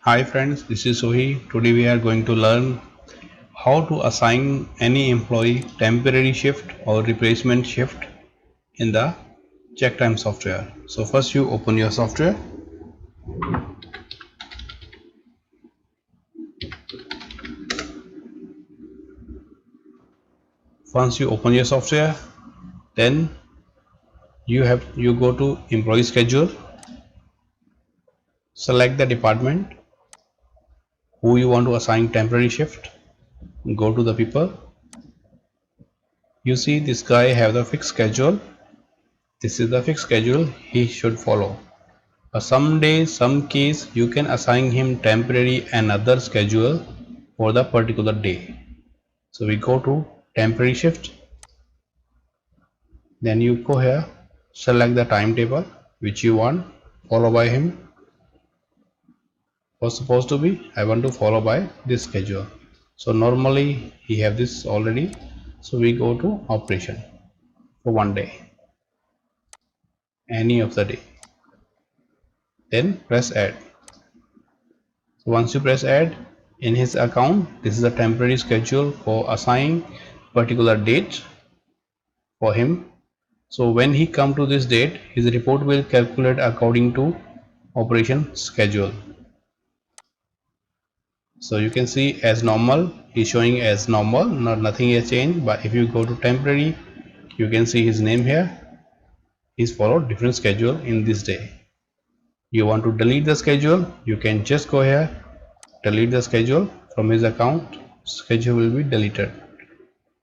Hi friends, this is Sohi. Today we are going to learn how to assign any employee temporary shift or replacement shift in the check time software. So first you open your software. Once you open your software, then you go to employee schedule, select the department who you want to assign temporary shift, go to the people. You see this guy have the fixed schedule. This is the fixed schedule he should follow. Some days, some case, you can assign him temporary another schedule for the particular day. So we go to temporary shift, then you go here, select the timetable which you want, follow by him. Was supposed to be, I want to follow by this schedule. So normally he have this already. So we go to operation for one day, any of the day. Then press add. So once you press add in his account, this is a temporary schedule for assigning particular date for him. So when he come to this date, his report will calculate according to operation schedule. So you can see as normal, he's showing as normal, nothing has changed. But if you go to temporary, you can see his name here. He's followed different schedule in this day. You want to delete the schedule, you can just go here, delete the schedule from his account, schedule will be deleted.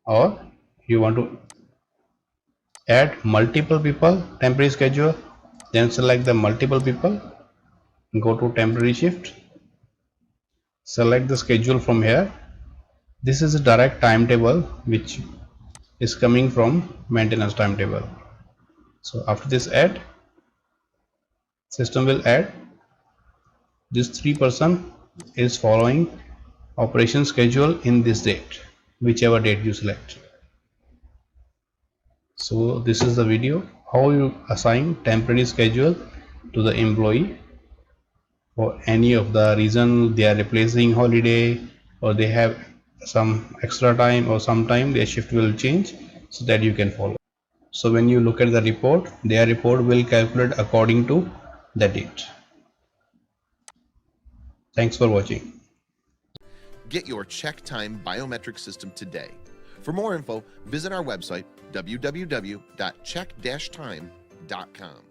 Or you want to add multiple people temporary schedule, then select the multiple people, go to temporary shift, select the schedule from here. This is a direct timetable which is coming from maintenance timetable. So after this add, system will add this 3% is following operation schedule in this date, whichever date you select. So this is the video how you assign temporary schedule to the employee for any of the reason they are replacing holiday or they have some extra time or sometime their shift will change, so that you can follow. So when you look at the report, their report will calculate according to the date. Thanks for watching. Get your check time biometric system today. For more info, visit our website www.check-time.com.